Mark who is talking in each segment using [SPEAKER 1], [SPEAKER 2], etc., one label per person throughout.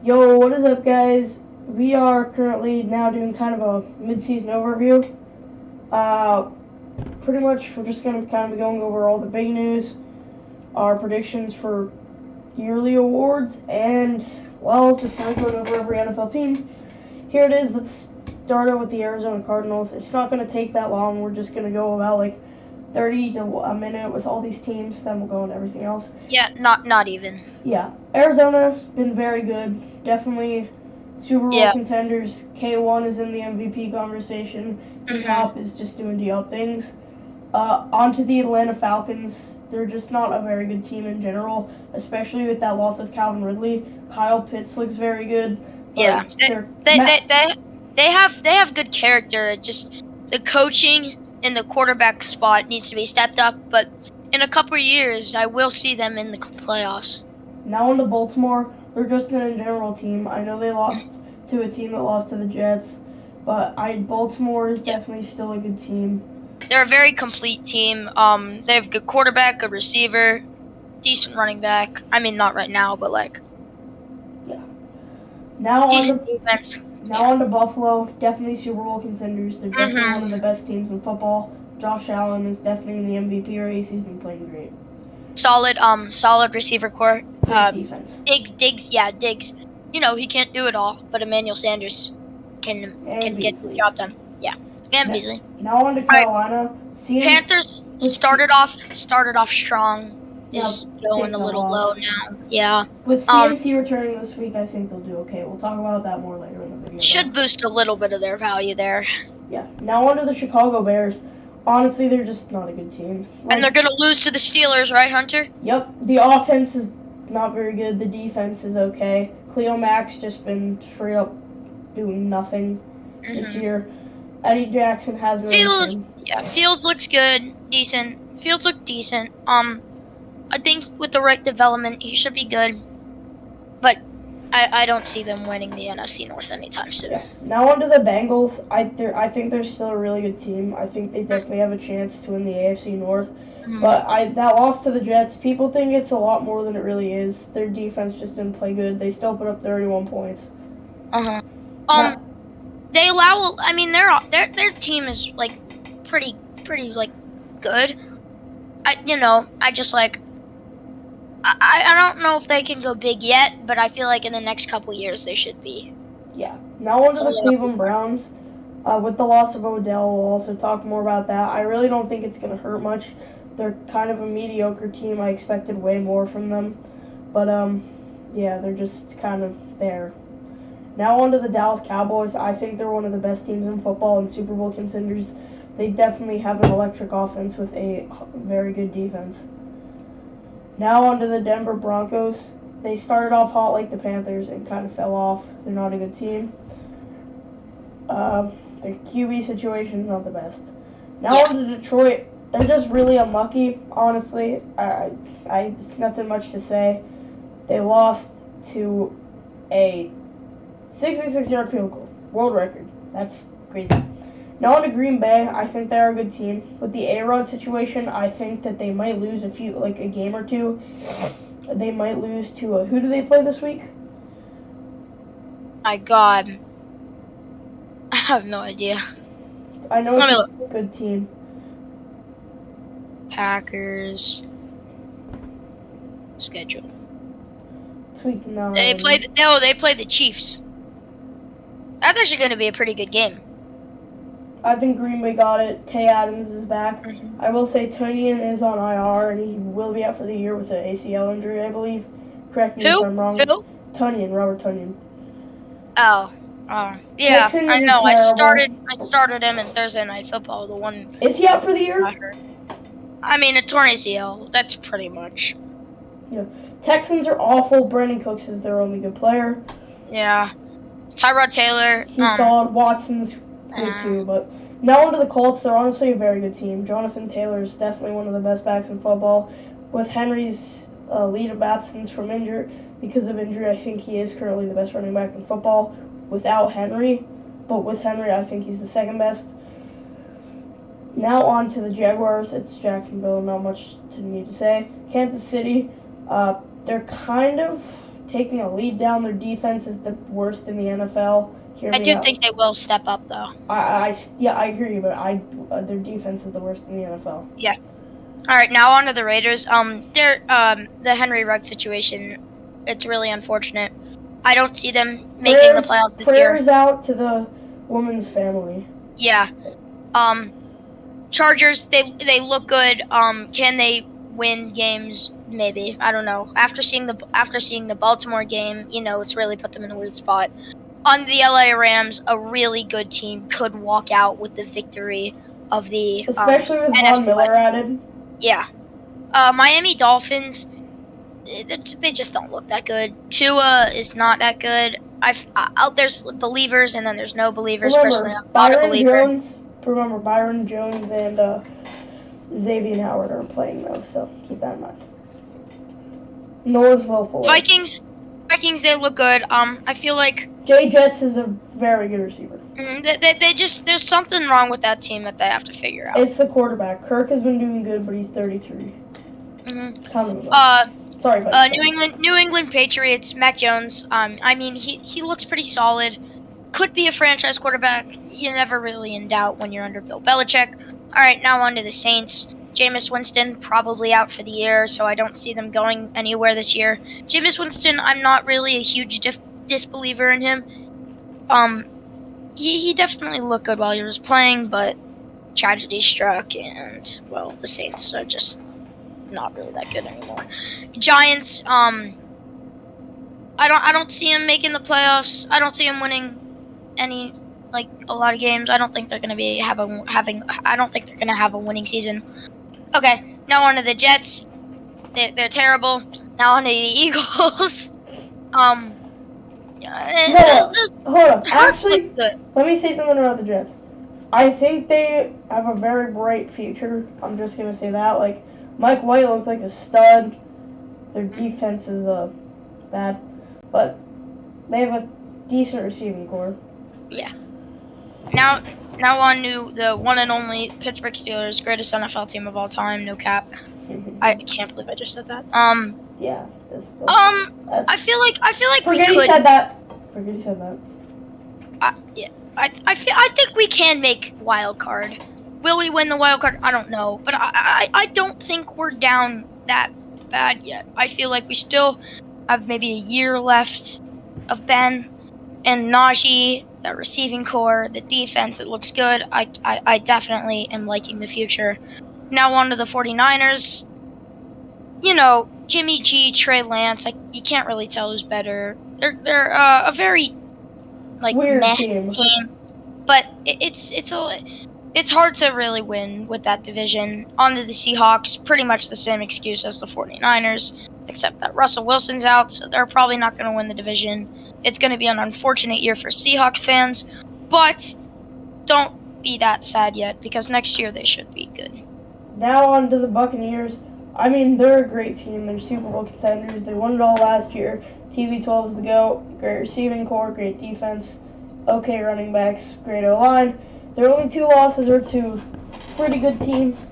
[SPEAKER 1] Yo, what is up, guys? We are currently now doing kind of a mid-season overview. Uh, Pretty much, we're just going to kind of be going over all the big news, our predictions for yearly awards, and, well, just kind of going over every NFL team. Here it is. Let's start out with the Arizona Cardinals. It's not going to take that long. We're just going to go about, 30 to a minute with all these teams, then we'll go on everything else.
[SPEAKER 2] Yeah, not even.
[SPEAKER 1] Yeah, Arizona's been very good. Definitely Super Bowl contenders. K1 is in the MVP conversation. D-Hop is just doing D-Hop things. On to the Atlanta Falcons. They're just not a very good team in general, especially with that loss of Calvin Ridley. Kyle Pitts looks very good.
[SPEAKER 2] Yeah, they have good character. It just the coaching in the quarterback spot needs to be stepped up. But in a couple of years, I will see them in the playoffs.
[SPEAKER 1] Now on to Baltimore. They're just a general team. I know they lost to a team that lost to the Jets, but Baltimore is definitely still a good team.
[SPEAKER 2] They're a very complete team. They have good quarterback, good receiver, decent running back. I mean, not right now, but
[SPEAKER 1] yeah. Now
[SPEAKER 2] decent defense.
[SPEAKER 1] On to Buffalo. Definitely Super Bowl contenders. They're definitely one of the best teams in football. Josh Allen is definitely in the MVP race. He's been playing great.
[SPEAKER 2] Solid receiver core.
[SPEAKER 1] Defense.
[SPEAKER 2] Diggs. You know, he can't do it all, but Emmanuel Sanders can get the job done. Yeah. And Beasley.
[SPEAKER 1] Now on to Carolina.
[SPEAKER 2] Panthers started off strong. Is going a little low now. Yeah.
[SPEAKER 1] With CMC returning this week, I think they'll do okay. We'll talk about that more later in the video.
[SPEAKER 2] Should boost a little bit of their value there.
[SPEAKER 1] Yeah. Now on to the Chicago Bears. Honestly, they're just not a good team.
[SPEAKER 2] And they're going to lose to the Steelers, right, Hunter?
[SPEAKER 1] Yep. The offense is not very good. The defense is okay. Cleo Mack's just been straight up doing nothing this year. Eddie Jackson has been
[SPEAKER 2] Fields looks good, decent. Fields look decent. I think with the right development, he should be good. But I don't see them winning the NFC North anytime soon.
[SPEAKER 1] Yeah. Now on to the Bengals. I think they're still a really good team. I think they definitely have a chance to win the AFC North. But that loss to the Jets, people think it's a lot more than it really is. Their defense just didn't play good. They still put up 31 points.
[SPEAKER 2] They allow. I mean, their team is pretty good. I don't know if they can go big yet, but I feel like in the next couple years they should be.
[SPEAKER 1] Yeah. Now on to the Cleveland Browns. With the loss of Odell, we'll also talk more about that. I really don't think it's going to hurt much. They're kind of a mediocre team. I expected way more from them. But, yeah, they're just kind of there. Now on to the Dallas Cowboys. I think they're one of the best teams in football and Super Bowl contenders. They definitely have an electric offense with a very good defense. Now on to the Denver Broncos. They started off hot like the Panthers and kind of fell off. They're not a good team. Their QB situation is not the best. Now on to Detroit. They're just really unlucky, honestly. It's nothing much to say. They lost to a 66-yard field goal. World record. That's crazy. Now on to Green Bay. I think they're a good team. With the A-Rod situation, I think that they might lose a game or two. They might lose to who do they play this week?
[SPEAKER 2] My God. I have no idea.
[SPEAKER 1] I know it's a good team.
[SPEAKER 2] Packers schedule.
[SPEAKER 1] Sweet. No.
[SPEAKER 2] They play the Chiefs. That's actually going to be a pretty good game.
[SPEAKER 1] I think Green Bay got it. Tay Adams is back. I will say Tonyan is on IR, and he will be out for the year with an ACL injury, I believe. Correct me if I'm wrong.
[SPEAKER 2] Who?
[SPEAKER 1] Robert Tonyan.
[SPEAKER 2] Oh. Yeah, I know. I started him in Thursday Night Football. The one.
[SPEAKER 1] Is he out for the year?
[SPEAKER 2] I mean, a torn ACL. That's pretty much.
[SPEAKER 1] Yeah. Texans are awful. Brandon Cooks is their only good player.
[SPEAKER 2] Yeah. Tyrod Taylor.
[SPEAKER 1] He's solid. Watson's good too, but now on to the Colts. They're honestly a very good team. Jonathan Taylor is definitely one of the best backs in football. With Henry's lead of absence because of injury, I think he is currently the best running back in football without Henry. But with Henry, I think he's the second best. Now on to the Jaguars. It's Jacksonville. Not much to need to say. Kansas City. They're kind of taking a lead down. Their defense is the worst in the NFL. Hear
[SPEAKER 2] I
[SPEAKER 1] me
[SPEAKER 2] do
[SPEAKER 1] out.
[SPEAKER 2] think they will step up, though.
[SPEAKER 1] Yeah, I agree, but their defense is the worst in the NFL.
[SPEAKER 2] Yeah. All right, now on to the Raiders. The Henry Ruggs situation, it's really unfortunate. I don't see them making the playoffs this year.
[SPEAKER 1] Prayers out to the woman's family.
[SPEAKER 2] Yeah. Chargers, they look good. Can they win games? Maybe. I don't know. After seeing the Baltimore game, it's really put them in a weird spot. On the LA Rams, a really good team could walk out with the victory of the
[SPEAKER 1] especially with
[SPEAKER 2] NFC
[SPEAKER 1] Von Miller added.
[SPEAKER 2] Yeah. Miami Dolphins, they just don't look that good. Tua is not that good. There's believers and then there's no believers. Personally, I'm not a believer.
[SPEAKER 1] Byron Jones and Xavier Howard are playing though, so keep that in mind. Nor is Will Fuller.
[SPEAKER 2] Vikings, they look good. I feel like
[SPEAKER 1] Jay Jets is a very good receiver.
[SPEAKER 2] There's something wrong with that team that they have to figure out.
[SPEAKER 1] It's the quarterback. Kirk has been doing good, but he's 33. Sorry,
[SPEAKER 2] New England Patriots, Mac Jones. He looks pretty solid. Could be a franchise quarterback. You're never really in doubt when you're under Bill Belichick. All right, now on to the Saints. Jameis Winston probably out for the year, so I don't see them going anywhere this year. Jameis Winston, I'm not really a huge disbeliever in him. He definitely looked good while he was playing, but tragedy struck, and well, the Saints are just not really that good anymore. Giants, I don't see him making the playoffs. I don't see him winning a lot of games. I don't think they're going to I don't think they're going to have a winning season. Okay, now on to the Jets. They're terrible. Now on to the Eagles.
[SPEAKER 1] Hold up. Actually, let me say something about the Jets. I think they have a very bright future. I'm just going to say that. Like, Mike White looks like a stud. Their defense is bad. But they have a decent receiving core.
[SPEAKER 2] Yeah. Now on to the one and only Pittsburgh Steelers, greatest NFL team of all time, no cap. I can't believe I just said that.
[SPEAKER 1] Yeah.
[SPEAKER 2] I feel like we could.
[SPEAKER 1] Forget he said that.
[SPEAKER 2] I think we can make wild card. Will we win the wild card? I don't know, but I don't think we're down that bad yet. I feel like we still have maybe a year left of Ben and Najee. The receiving core, the defense, it looks good. I definitely am liking the future. Now on to the 49ers. Jimmy G, Trey Lance, you can't really tell who's better. They're a very
[SPEAKER 1] weird
[SPEAKER 2] meh
[SPEAKER 1] team.
[SPEAKER 2] But it's hard to really win with that division. On to the Seahawks, pretty much the same excuse as the 49ers, except that Russell Wilson's out, so they're probably not going to win the division. It's going to be an unfortunate year for Seahawks fans, but don't be that sad yet, because next year they should be good.
[SPEAKER 1] Now on to the Buccaneers. They're a great team. They're Super Bowl contenders. They won it all last year. TB12 is the GOAT. Great receiving core, great defense, okay running backs, great O-line. Their only two losses are to pretty good teams.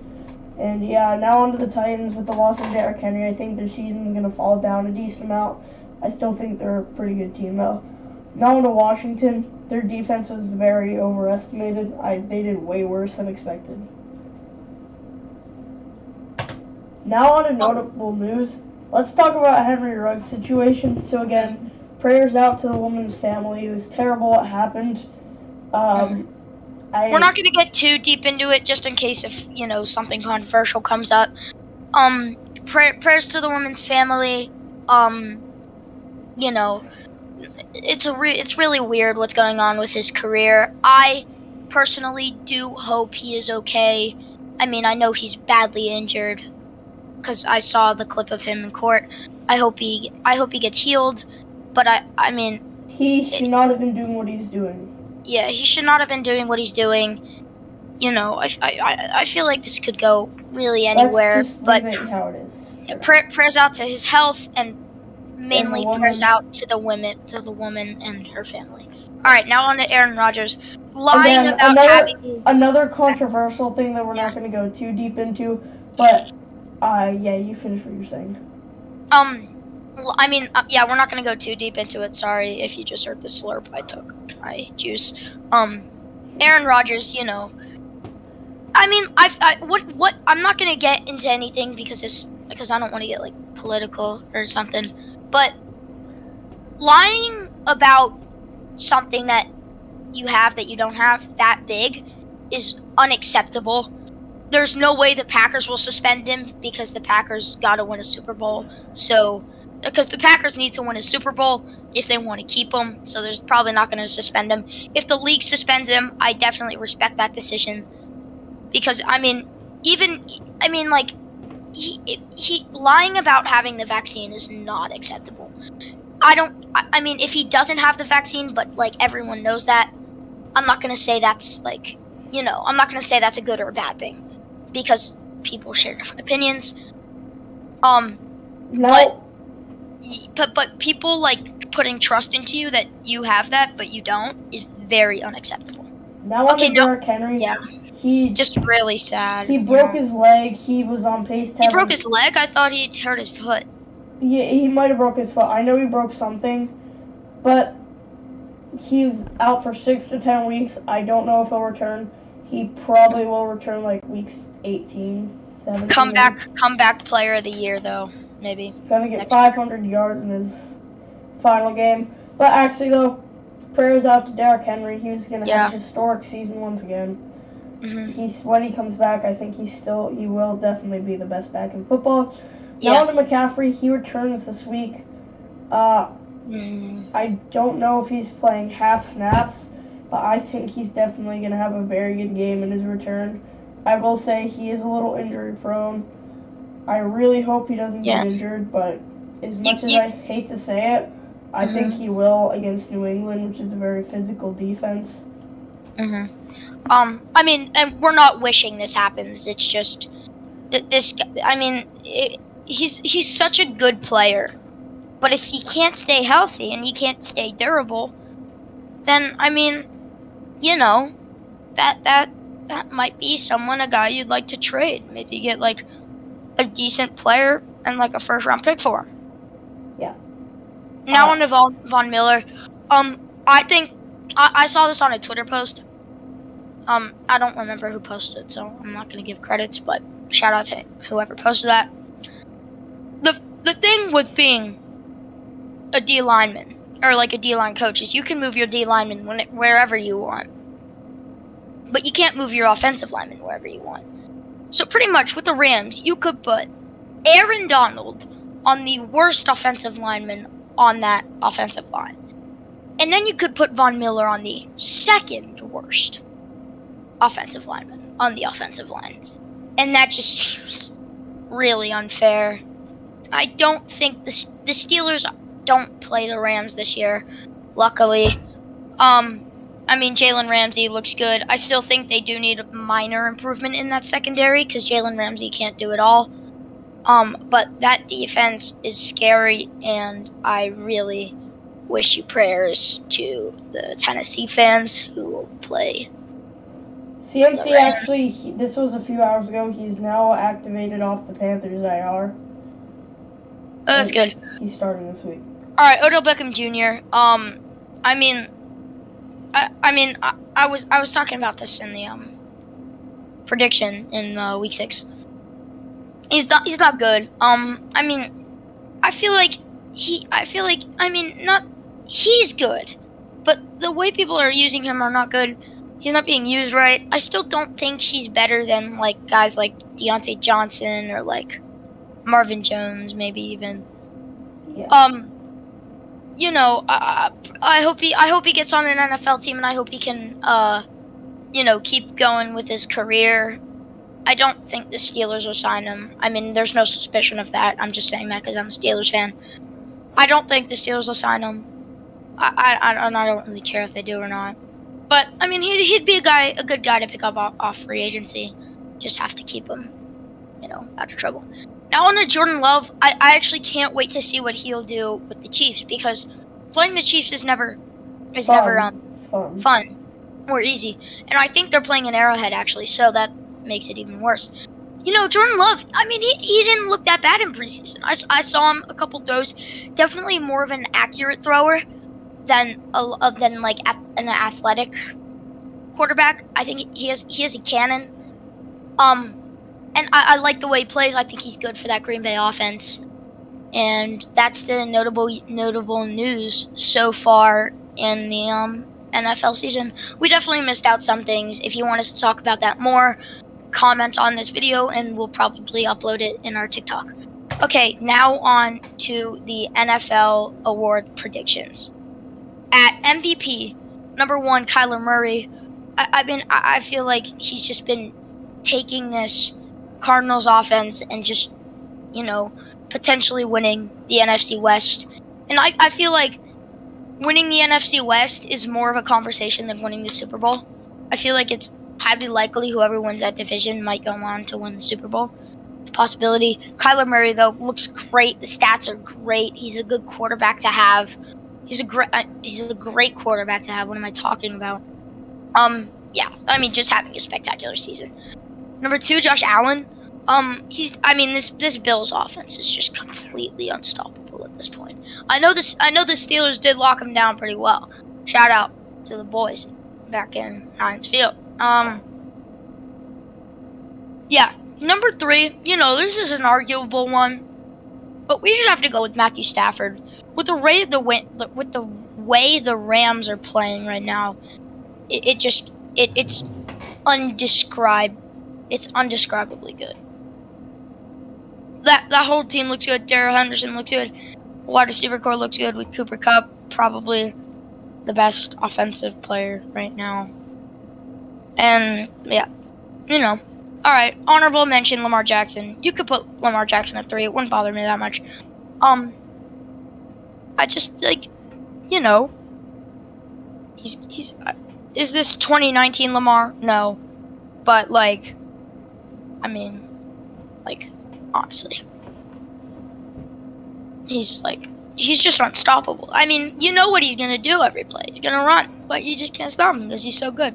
[SPEAKER 1] And yeah, now on to the Titans with the loss of Derrick Henry. I think their season is going to fall down a decent amount. I still think they're a pretty good team, though. Now on to Washington. Their defense was very overestimated. They did way worse than expected. Now on to notable news. Let's talk about Henry Ruggs' situation. So again, prayers out to the woman's family. It was terrible what happened. We're
[SPEAKER 2] not going to get too deep into it, just in case if something controversial comes up. Prayers to the woman's family. It's really weird what's going on with his career. I personally do hope he is okay. I know he's badly injured because I saw the clip of him in court. I hope he gets healed, but
[SPEAKER 1] he should not have been doing what he's doing.
[SPEAKER 2] Yeah, he should not have been doing what he's doing. I feel like this could go really anywhere.
[SPEAKER 1] Let's just leave it how it is.
[SPEAKER 2] Yeah, prayers out to his health, and mainly prayers out to the woman and her family. All right, now on to Aaron Rodgers. Lying about having
[SPEAKER 1] another controversial thing that we're not going to go too deep into, but yeah, you finish what you're saying.
[SPEAKER 2] Well, I mean, yeah, we're not gonna go too deep into it. Sorry if you just heard the slurp. I took my juice. Aaron Rodgers, you know. I mean, what? I'm not gonna get into anything because I don't want to get like political or something. But lying about something that you have that you don't have that big is unacceptable. There's no way the Packers will suspend him because the Packers got to win a Super Bowl. So, because the Packers need to win a Super Bowl if they want to keep him. So there's probably not going to suspend him. If the league suspends him, I definitely respect that decision. Because like he lying about having the vaccine is not acceptable. I mean, if he doesn't have the vaccine, but like everyone knows that, I'm not going to say that's like, I'm not going to say that's a good or a bad thing. Because people share different opinions.
[SPEAKER 1] No.
[SPEAKER 2] But people like putting trust into you that you have that but you don't is very unacceptable.
[SPEAKER 1] Now on Derrick Henry.
[SPEAKER 2] Yeah.
[SPEAKER 1] He
[SPEAKER 2] just really sad.
[SPEAKER 1] He broke his leg. He was on pace to.
[SPEAKER 2] He broke his leg? I thought he hurt his foot.
[SPEAKER 1] Yeah, he might have broke his foot. I know he broke something, but he's out for 6 to 10 weeks. I don't know if he'll return. He probably will return like weeks 18, 17.
[SPEAKER 2] Comeback player of the year, though, maybe.
[SPEAKER 1] Gonna get 500 yards in his final game. But actually, though, prayers out to Derrick Henry. He's gonna have a historic season once again.
[SPEAKER 2] Mm-hmm.
[SPEAKER 1] When he comes back, I think he will definitely be the best back in football. Now on to McCaffrey. He returns this week. I don't know if he's playing half snaps, but I think he's definitely going to have a very good game in his return. I will say he is a little injury prone. I really hope he doesn't get injured, but as much as I hate to say it, I think he will against New England, which is a very physical defense.
[SPEAKER 2] I mean, and we're not wishing this happens. It's just this. I mean, he's such a good player, but if he can't stay healthy and he can't stay durable, then I mean, that might be a guy you'd like to trade. Maybe get like a decent player and like a first-round pick for him.
[SPEAKER 1] Yeah.
[SPEAKER 2] Now on to Von Miller. I think I saw this on a Twitter post. I don't remember who posted it, so I'm not going to give credits, but shout out to whoever posted that. The thing with being a D lineman, or like a D-line coach, is you can move your D lineman wherever you want. But you can't move your offensive lineman wherever you want. So pretty much with the Rams, you could put Aaron Donald on the worst offensive lineman on that offensive line. And then you could put Von Miller on the second worst offensive lineman on the offensive line. And that just seems really unfair. I don't think the Steelers don't play the Rams this year, luckily. I mean, Jalen Ramsey looks good. I still think they do need a minor improvement in that secondary because Jalen Ramsey can't do it all. But that defense is scary, and I really wish you prayers to the Tennessee fans who will play.
[SPEAKER 1] CMC actually, this was a few hours ago. He's now activated off the Panthers IR.
[SPEAKER 2] Oh, that's good.
[SPEAKER 1] He's starting this week.
[SPEAKER 2] All right, Odell Beckham Jr. I was talking about this in the prediction in week 6. He's not good. He's good, but the way people are using him are not good. He's not being used right. I still don't think he's better than like guys like Deontay Johnson or like Marvin Jones, maybe even.
[SPEAKER 1] Yeah.
[SPEAKER 2] I hope he gets on an NFL team, and I hope he can, keep going with his career. I don't think the Steelers will sign him. I mean, there's no suspicion of that. I'm just saying that because I'm a Steelers fan. I don't think the Steelers will sign him. I don't really care if they do or not. But I mean, he'd be a good guy to pick up off free agency. Just have to keep him, out of trouble. Now on to Jordan Love, I actually can't wait to see what he'll do with the Chiefs because playing the Chiefs is never fun or easy. And I think they're playing an Arrowhead actually, so that makes it even worse. Jordan Love, I mean, he didn't look that bad in preseason. I saw him a couple throws. Definitely more of an accurate thrower than an athletic quarterback. I think he has a cannon. And I like the way he plays. I think he's good for that Green Bay offense. And that's the notable news so far in the NFL season. We definitely missed out some things. If you want us to talk about that more, comment on this video and we'll probably upload it in our TikTok. Okay, now on to the NFL award predictions. At MVP, number 1, Kyler Murray. I feel like he's just been taking this Cardinals offense and just, potentially winning the NFC West. And I feel like winning the NFC West is more of a conversation than winning the Super Bowl. I feel like it's highly likely whoever wins that division might go on to win the Super Bowl. Possibility. Kyler Murray, though, looks great. The stats are great. He's a good quarterback to have. He's a great quarterback to have. What am I talking about? Just having a spectacular season. Number 2, Josh Allen. This Bills offense is just completely unstoppable at this point. I know the Steelers did lock him down pretty well. Shout out to the boys back in Heinz Field. Number 3, this is an arguable one, but we just have to go with Matthew Stafford. With the way the Rams are playing right now, it's undescribably good. That whole team looks good. Darrell Henderson looks good. Wide receiver core looks good with Cooper Kupp, probably the best offensive player right now. And all right. Honorable mention: Lamar Jackson. You could put Lamar Jackson at 3. It wouldn't bother me that much. I just he's. Is this 2019 Lamar? No, but honestly, he's just unstoppable. I mean, you know what he's gonna do every play. He's gonna run, but you just can't stop him because he's so good.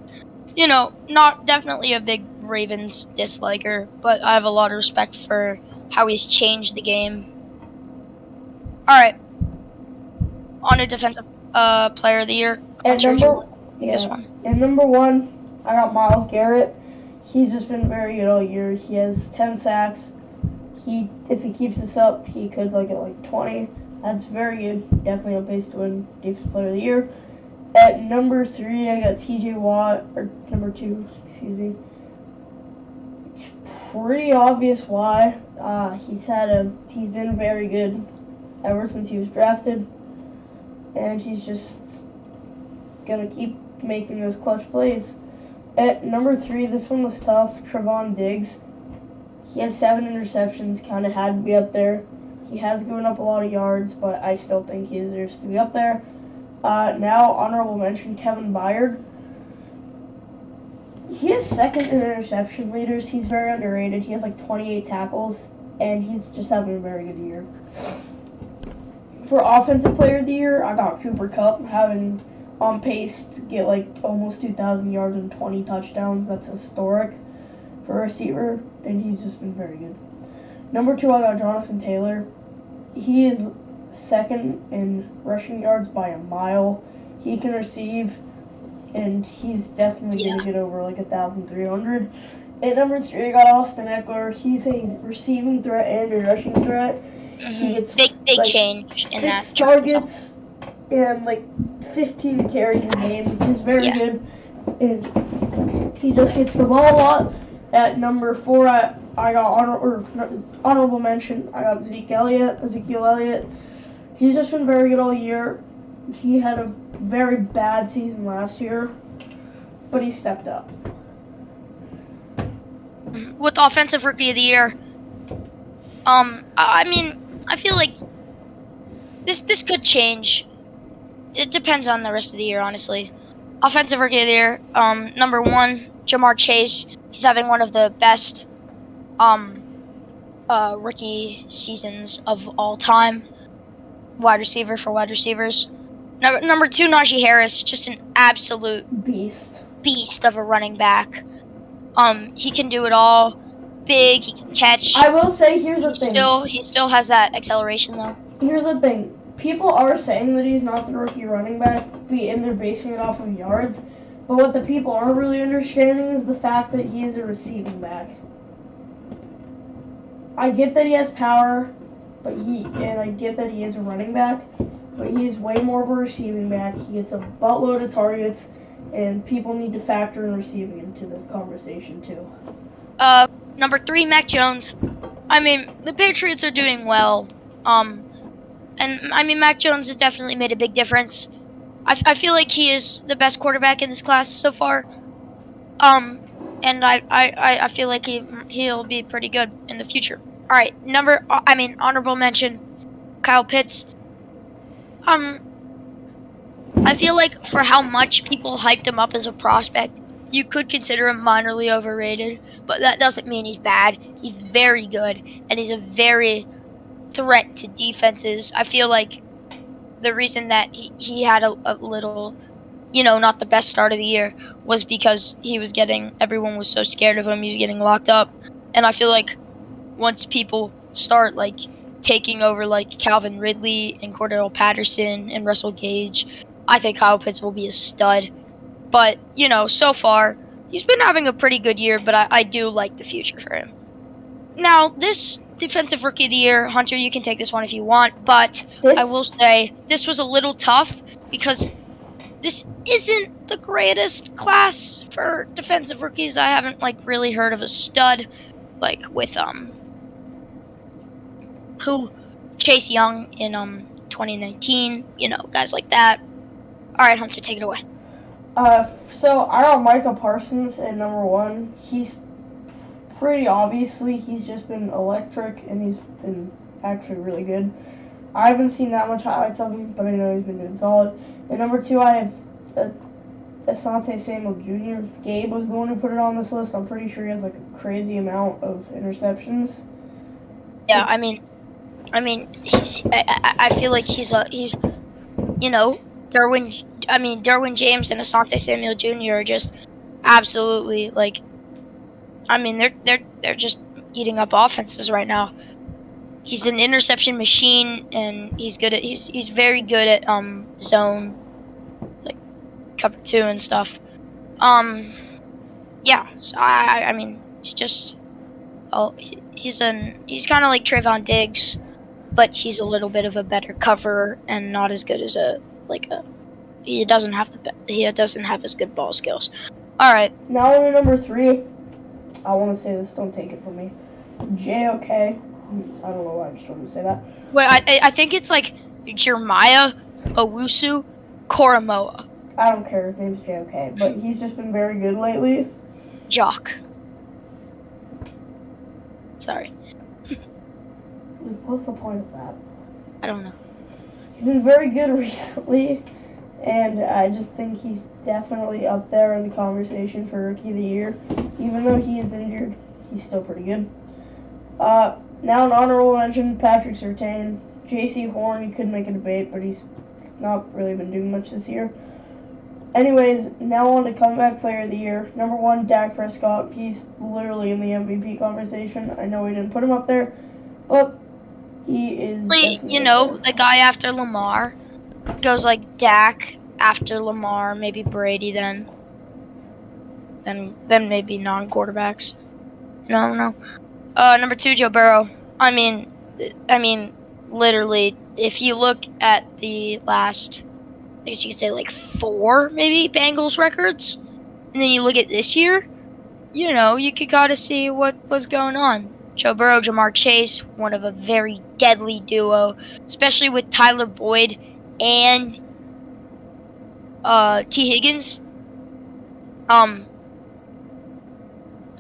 [SPEAKER 2] Not definitely a big Ravens disliker, but I have a lot of respect for how he's changed the game. All right, on to defensive player of the year. This one.
[SPEAKER 1] And number 1, I got Myles Garrett. He's just been very good all year. He has 10 sacks. If he keeps this up, he could get 20. That's very good. Definitely on pace to win Defensive Player of the Year. At number 3, I got TJ Watt, or number 2, excuse me. It's pretty obvious why. He's been very good ever since he was drafted, and he's just gonna keep making those clutch plays. At number 3, this one was tough. Trevon Diggs. He has 7 interceptions, kind of had to be up there. He has given up a lot of yards, but I still think he deserves to be up there. Now, honorable mention, Kevin Byard. He is second in interception leaders. He's very underrated. He has 28 tackles, and he's just having a very good year. For Offensive Player of the Year, I got Cooper Kupp having on pace to get almost 2,000 yards and 20 touchdowns. That's historic for a receiver, and he's just been very good. Number 2, I got Jonathan Taylor. He is second in rushing yards by a mile. He can receive, and he's definitely going to get over 1,300. At number 3, I got Austin Eckler. He's a receiving threat and a rushing threat.
[SPEAKER 2] Mm-hmm. He gets big change in that.
[SPEAKER 1] 6 targets and 15 carries a game. He's very good, and he just gets the ball a lot. At number 4, I got honorable mention. I got Ezekiel Elliott. He's just been very good all year. He had a very bad season last year, but he stepped up.
[SPEAKER 2] With Offensive Rookie of the Year, I feel like this could change. It depends on the rest of the year, honestly. Offensive Rookie of the Year, number 1, Jamar Chase. He's having one of the best rookie seasons of all time. Wide receiver for wide receivers. Number 2, Najee Harris, just an absolute
[SPEAKER 1] beast
[SPEAKER 2] of a running back. He can do it all. big. He can catch.
[SPEAKER 1] I will say, here's the thing.
[SPEAKER 2] He still has that acceleration though.
[SPEAKER 1] Here's the thing. People are saying that he's not the rookie running back, and they're basing it off of yards. But what the people aren't really understanding is the fact that he is a receiving back. I get that he has power, and I get that he is a running back, but he is way more of a receiving back. He gets a buttload of targets, and people need to factor in receiving into the conversation too.
[SPEAKER 2] Number 3, Mac Jones. I mean, the Patriots are doing well. And I mean, Mac Jones has definitely made a big difference. I feel like he is the best quarterback in this class so far. And I feel like he'll be pretty good in the future. All right, honorable mention, Kyle Pitts. I feel like for how much people hyped him up as a prospect, you could consider him minorly overrated, but that doesn't mean he's bad. He's very good, and he's a very threat to defenses. I feel like the reason that he had a little, not the best start of the year was because everyone was so scared of him. He was getting locked up. And I feel like once people start, taking over, Calvin Ridley and Cordell Patterson and Russell Gage, I think Kyle Pitts will be a stud. But, so far, he's been having a pretty good year, but I do like the future for him. Now, this Defensive Rookie of the Year, Hunter, you can take this one if you want, but I will say this was a little tough because this isn't the greatest class for defensive rookies. I haven't, really heard of a stud, with, Chase Young in, 2019, guys like that. All right, Hunter, take it away.
[SPEAKER 1] So I got Micah Parsons at number 1. He's pretty obviously, he's just been electric, and he's been actually really good. I haven't seen that much highlights of him, but I know he's been doing solid. At number 2, I have Asante Samuel Jr. Gabe was the one who put it on this list. I'm pretty sure he has a crazy amount of interceptions.
[SPEAKER 2] Yeah, I mean, I feel like he's Derwin James and Asante Samuel Jr. are just absolutely they're just eating up offenses right now. He's an interception machine, and he's very good at zone, cover 2 and stuff. Yeah. So he's just he's kind of like Trayvon Diggs, but he's a little bit of a better coverer and not as good as he doesn't have as good ball skills. All right.
[SPEAKER 1] Now on to number 3. I want to say this. Don't take it from me. JOK. I don't know why I just wanted to say that.
[SPEAKER 2] Wait, I think it's Jeremiah Owusu Koromoa.
[SPEAKER 1] I don't care. His name's JOK, but he's just been very good lately.
[SPEAKER 2] Jock. Sorry.
[SPEAKER 1] What's the point of that?
[SPEAKER 2] I don't know.
[SPEAKER 1] He's been very good recently, and I just think he's definitely up there in the conversation for Rookie of the Year. Even though he is injured, he's still pretty good. Now an honorable mention, Patrick Surtain. J.C. Horn, you could make a debate, but he's not really been doing much this year. Anyways, now on to Comeback Player of the Year. Number 1, Dak Prescott. He's literally in the MVP conversation. I know we didn't put him up there, but he is.
[SPEAKER 2] The guy after Lamar goes Dak after Lamar, maybe Brady then maybe non-quarterbacks. I don't know. Number 2, Joe Burrow. I mean, literally, if you look at the last, I guess you could say 4 maybe Bengals records, and then you look at this year, you could gotta see what was going on. Joe Burrow, Jamar Chase, one of a very deadly duo, especially with Tyler Boyd and T. Higgins.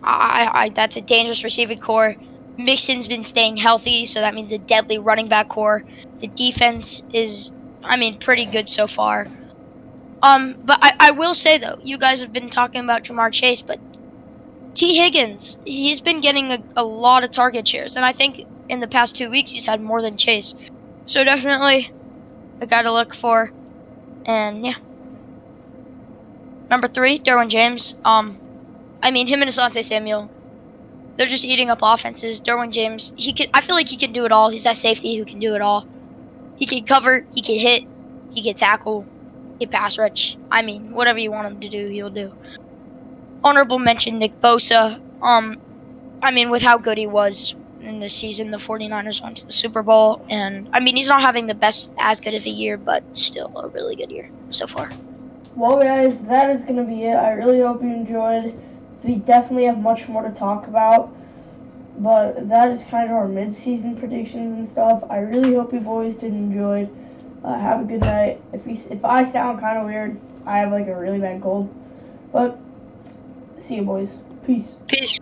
[SPEAKER 2] That's a dangerous receiving core. Mixon's been staying healthy, so that means a deadly running back core. The defense is, pretty good so far. But I will say, though, you guys have been talking about Jamar Chase, but T. Higgins, he's been getting a lot of target shares, and I think in the past 2 weeks he's had more than Chase. So definitely a guy to look for. And, yeah. Number 3, Derwin James. Him and Asante Samuel, they're just eating up offenses. Derwin James, I feel like he can do it all. He's that safety who can do it all. He can cover, he can hit, he can tackle, he can pass rush. I mean, whatever you want him to do, he'll do. Honorable mention, Nick Bosa. I mean, with how good he was in this season, the 49ers went to the Super Bowl. And, I mean, he's not having as good of a year, but still a really good year so far.
[SPEAKER 1] Well, guys, that is going to be it. I really hope you enjoyed. We definitely have much more to talk about. But that is kind of our mid-season predictions and stuff. I really hope you boys did enjoy. Have a good night. If I sound kind of weird, I have like a really bad cold. But see you boys. Peace.
[SPEAKER 2] Peace.